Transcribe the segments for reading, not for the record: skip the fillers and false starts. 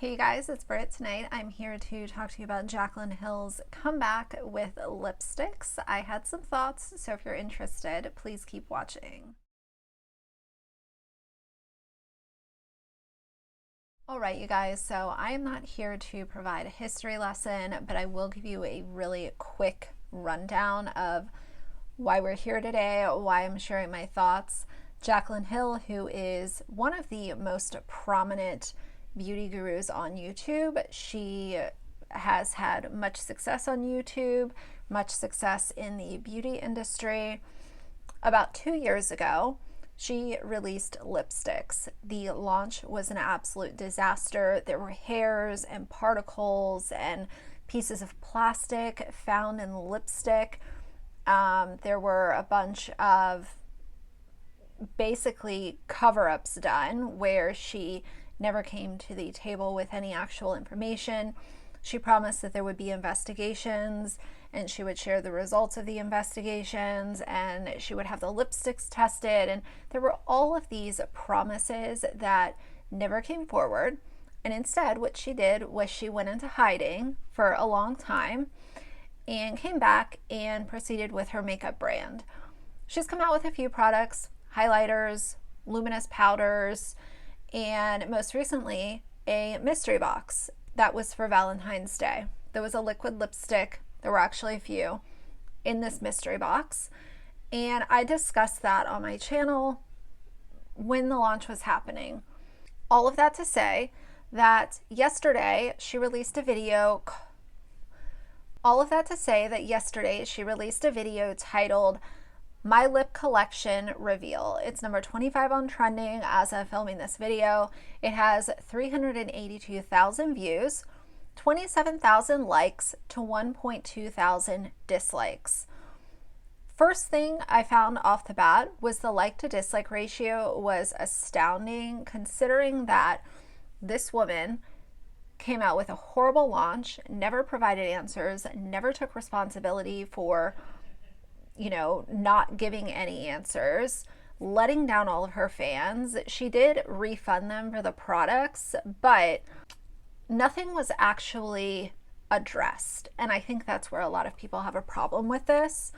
Hey guys, it's Britt. Tonight I'm here to talk to you about Jaclyn Hill's comeback with lipsticks. I had some thoughts, so if you're interested, please keep watching. Alright, you guys, so I am not here to provide a history lesson, but I will give you a really quick rundown of why we're here today, why I'm sharing my thoughts. Jaclyn Hill, who is one of the most prominent beauty gurus on YouTube. She has had much success on YouTube, much success in the beauty industry. About 2 years ago, she released lipsticks. The launch was an absolute disaster. There were hairs and particles and pieces of plastic found in the lipstick. There were a bunch of basically cover-ups done where she never came to the table with any actual information. She promised that there would be investigations and she would share the results of the investigations and she would have the lipsticks tested, and there were all of these promises that never came forward. And instead what she did was she went into hiding for a long time and came back and proceeded with her makeup brand. She's come out with a few products, highlighters, luminous powders, and most recently a mystery box that was for Valentine's Day. There was a liquid lipstick. There were actually a few in this mystery box, and I discussed that on my channel when the launch was happening. All of that to say that yesterday she released a video titled My Lip Collection Reveal. It's number 25 on trending as of filming this video. It has 382,000 views, 27,000 likes to 1.2 thousand dislikes. First thing I found off the bat was the like to dislike ratio was astounding, considering that this woman came out with a horrible launch, never provided answers, never took responsibility for not giving any answers, letting down all of her fans. She did refund them for the products, but nothing was actually addressed. And I think that's where a lot of people have a problem with this.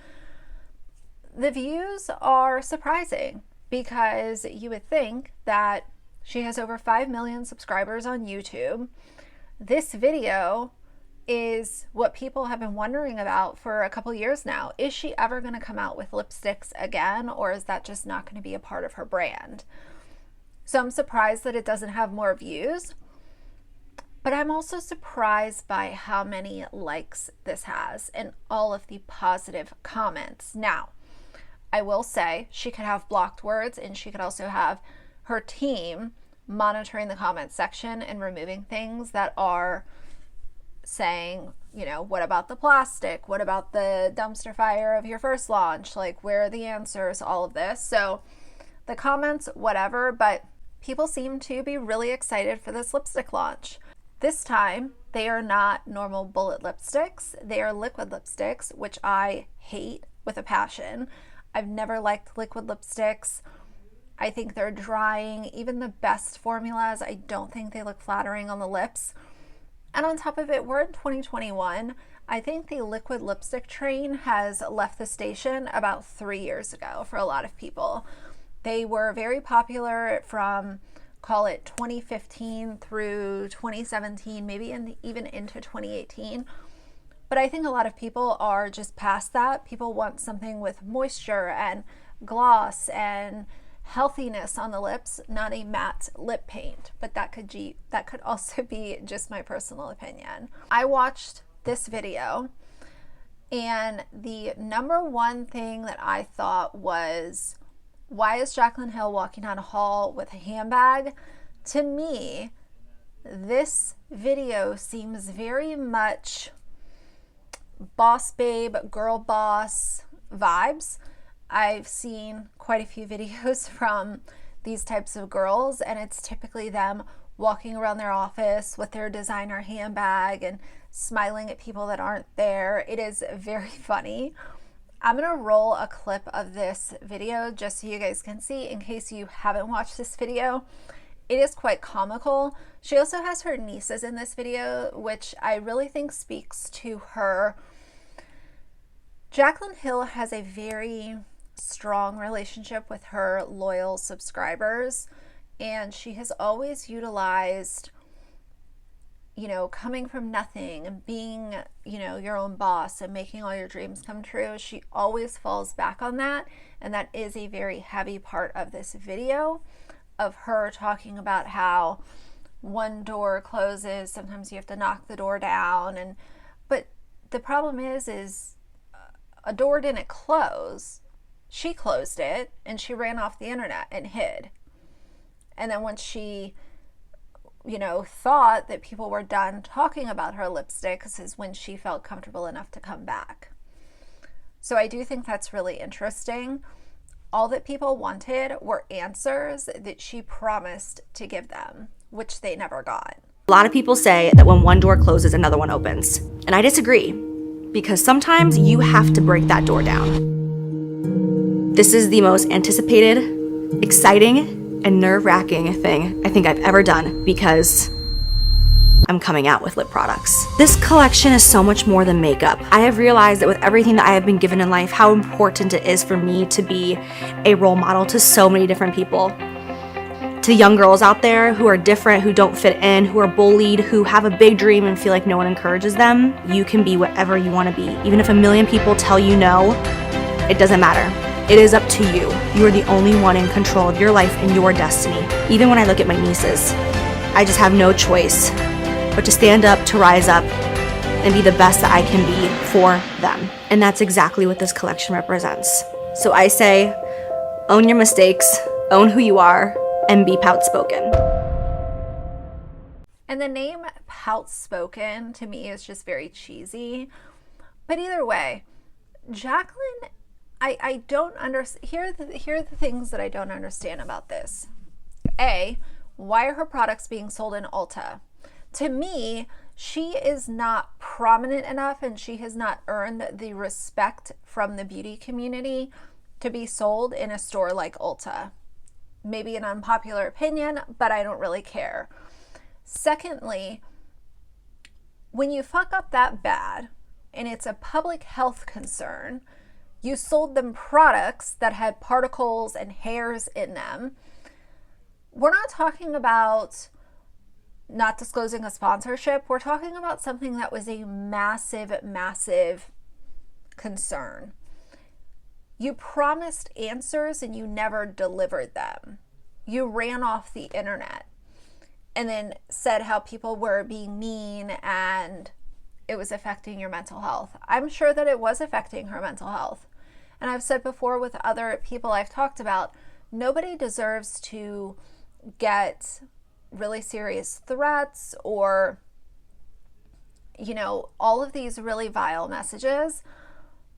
The views are surprising because you would think that she has over 5 million subscribers on YouTube. This video is what people have been wondering about for a couple years now. Is she ever going to come out with lipsticks again, or is that just not going to be a part of her brand? So I'm surprised that it doesn't have more views, but I'm also surprised by how many likes this has and all of the positive comments. Now, I will say she could have blocked words, and she could also have her team monitoring the comment section and removing things that are saying, what about the plastic? What about the dumpster fire of your first launch? Like, where are the answers? All of this. So the comments, whatever, but people seem to be really excited for this lipstick launch. This time, they are not normal bullet lipsticks. They are liquid lipsticks, which I hate with a passion. I've never liked liquid lipsticks. I think they're drying. Even the best formulas, I don't think they look flattering on the lips. And on top of it, we're in 2021. I think the liquid lipstick train has left the station about 3 years ago for a lot of people. They were very popular from, call it 2015 through 2017, maybe even into 2018. But I think a lot of people are just past that. People want something with moisture and gloss and healthiness on the lips, not a matte lip paint. But that could also be just my personal opinion. I watched this video, and the number one thing that I thought was, why is Jaclyn Hill walking down a hall with a handbag? To me, this video seems very much boss babe, girl boss vibes. I've seen quite a few videos from these types of girls, and it's typically them walking around their office with their designer handbag and smiling at people that aren't there. It is very funny. I'm gonna roll a clip of this video just so you guys can see, in case you haven't watched this video. it is quite comical. She also has her nieces in this video, which I really think speaks to her. Jaclyn Hill has a very strong relationship with her loyal subscribers, and she has always utilized, you know, coming from nothing and being, you know, your own boss and making all your dreams come true. She always falls back on that, and that is a very heavy part of this video, of her talking about how one door closes, sometimes you have to knock the door down, but the problem is a door didn't close. She closed it and she ran off the internet and hid. And then when she, you know, thought that people were done talking about her lipsticks is when she felt comfortable enough to come back. So I do think that's really interesting. All that people wanted were answers that she promised to give them, which they never got. A lot of people say that when one door closes, another one opens. And I disagree, because sometimes you have to break that door down. This is the most anticipated, exciting, and nerve-wracking thing I think I've ever done, because I'm coming out with lip products. This collection is so much more than makeup. I have realized that with everything that I have been given in life, how important it is for me to be a role model to so many different people. To young girls out there who are different, who don't fit in, who are bullied, who have a big dream and feel like no one encourages them, you can be whatever you want to be. Even if a million people tell you no, it doesn't matter. It is up to you. You are the only one in control of your life and your destiny. Even when I look at my nieces, I just have no choice but to stand up, to rise up, and be the best that I can be for them. And that's exactly what this collection represents. So I say, own your mistakes, own who you are, and be pout-spoken. And the name Pout-spoken to me is just very cheesy. But either way, Jaclyn, I don't understand. Here are the things that I don't understand about this. A, why are her products being sold in Ulta? To me, she is not prominent enough and she has not earned the respect from the beauty community to be sold in a store like Ulta. Maybe an unpopular opinion, but I don't really care. Secondly, when you fuck up that bad and it's a public health concern, you sold them products that had particles and hairs in them. We're not talking about not disclosing a sponsorship. We're talking about something that was a massive, massive concern. You promised answers and you never delivered them. You ran off the internet and then said how people were being mean and it was affecting your mental health. I'm sure that it was affecting her mental health. And I've said before with other people I've talked about, nobody deserves to get really serious threats or, you know, all of these really vile messages.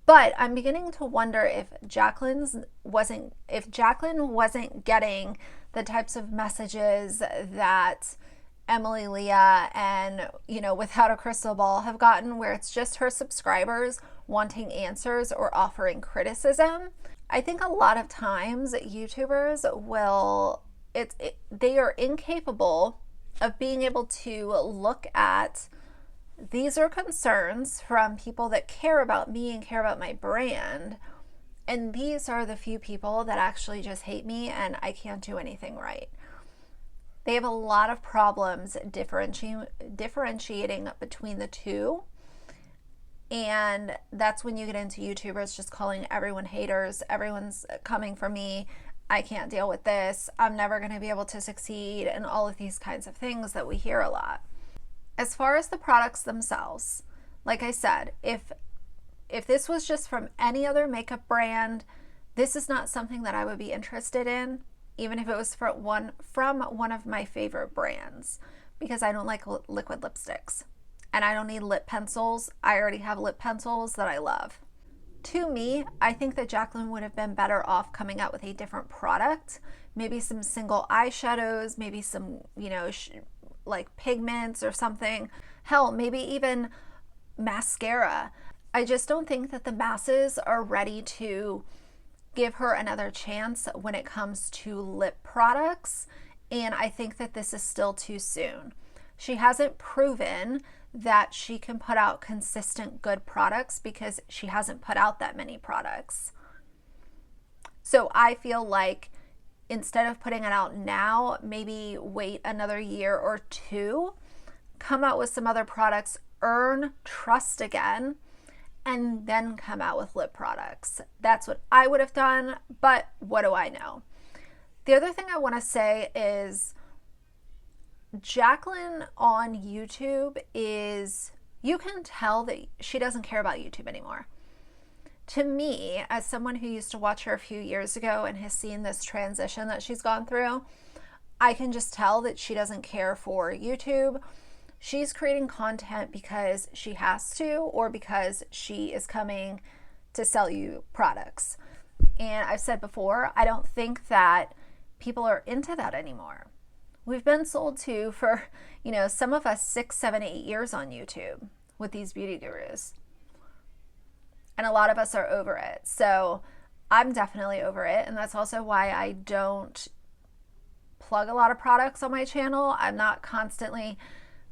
But I'm beginning to wonder if Jaclyn wasn't getting the types of messages that Emily Leah and, you know, Without a Crystal Ball have gotten, where it's just her subscribers wanting answers or offering criticism. I think a lot of times YouTubers will, they are incapable of being able to look at, these are concerns from people that care about me and care about my brand, and these are the few people that actually just hate me and I can't do anything right. They have a lot of problems differentiating between the two, and that's when you get into YouTubers just calling everyone haters, everyone's coming for me, I can't deal with this, I'm never going to be able to succeed, and all of these kinds of things that we hear a lot. As far as the products themselves, like I said, if this was just from any other makeup brand, this is not something that I would be interested in, even if it was from one of my favorite brands, because I don't like liquid lipsticks and I don't need lip pencils. I already have lip pencils that I love. To me, I think that Jaclyn would have been better off coming out with a different product, maybe some single eyeshadows, maybe some, you know, like pigments or something. Hell, maybe even mascara. I just don't think that the masses are ready to give her another chance when it comes to lip products And I think that this is still too soon. She hasn't proven that she can put out consistent good products because she hasn't put out that many products. So I feel like instead of putting it out now, maybe wait another year or two, come out with some other products, earn trust again, and then come out with lip products. That's what I would have done, but what do I know? The other thing I want to say is Jaclyn on YouTube is, you can tell that she doesn't care about YouTube anymore. To me, as someone who used to watch her a few years ago and has seen this transition that she's gone through, I can just tell that she doesn't care for YouTube. She's creating content because she has to, or because she is coming to sell you products. And I've said before, I don't think that people are into that anymore. We've been sold to for, some of us 6, 7, 8 years on YouTube with these beauty gurus. And a lot of us are over it. So I'm definitely over it. And that's also why I don't plug a lot of products on my channel. I'm not constantly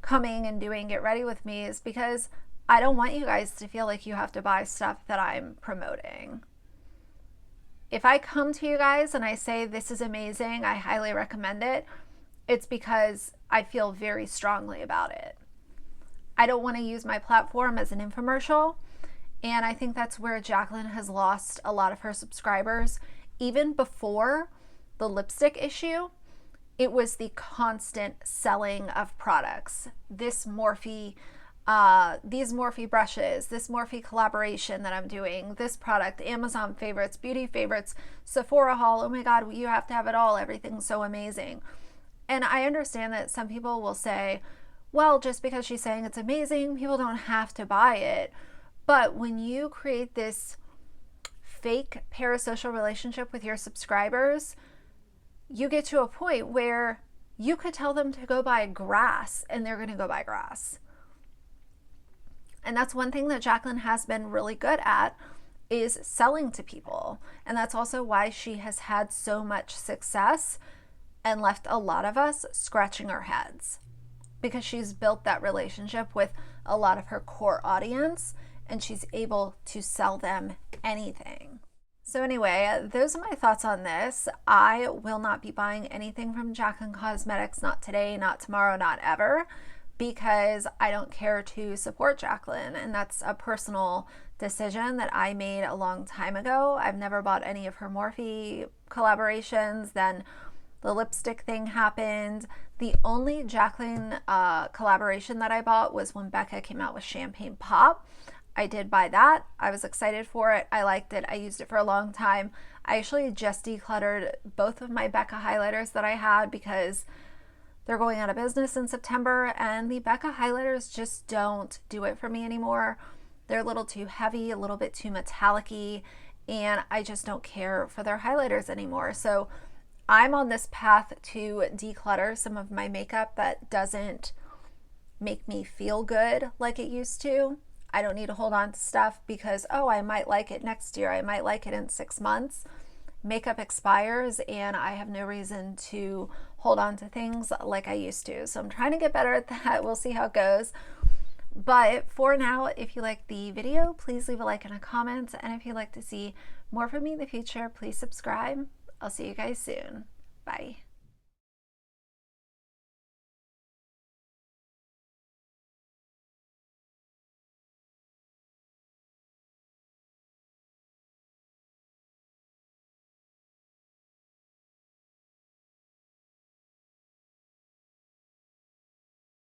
coming and doing Get Ready With Me, is because I don't want you guys to feel like you have to buy stuff that I'm promoting. If I come to you guys and I say this is amazing, I highly recommend it, it's because I feel very strongly about it. I don't want to use my platform as an infomercial. And I think that's where Jaclyn has lost a lot of her subscribers. Even before the lipstick issue, it was the constant selling of products. This Morphe, these Morphe brushes, this Morphe collaboration that I'm doing, this product, Amazon favorites, beauty favorites, Sephora haul. Oh my God, you have to have it all. Everything's so amazing. And I understand that some people will say, well, just because she's saying it's amazing, people don't have to buy it. But when you create this fake parasocial relationship with your subscribers, you get to a point where you could tell them to go buy grass and they're going to go buy grass. And that's one thing that Jaclyn has been really good at, is selling to people. And that's also why she has had so much success and left a lot of us scratching our heads, because she's built that relationship with a lot of her core audience and she's able to sell them anything. So anyway, those are my thoughts on this. I will not be buying anything from Jaclyn Cosmetics, not today, not tomorrow, not ever, because I don't care to support Jaclyn, and that's a personal decision that I made a long time ago. I've never bought any of her Morphe collaborations. Then the lipstick thing happened. The only Jaclyn collaboration that I bought was when Becca came out with Champagne Pop. I did buy that. I was excited for it. I liked it. I used it for a long time. I actually just decluttered both of my Becca highlighters that I had because they're going out of business in September, and the Becca highlighters just don't do it for me anymore. They're a little too heavy, a little bit too metallic-y, and I just don't care for their highlighters anymore. So I'm on this path to declutter some of my makeup that doesn't make me feel good like it used to. I don't need to hold on to stuff because, oh, I might like it next year. I might like it in 6 months. Makeup expires and I have no reason to hold on to things like I used to. So I'm trying to get better at that. We'll see how it goes. But for now, if you like the video, please leave a like and a comment. And if you'd like to see more from me in the future, please subscribe. I'll see you guys soon. Bye.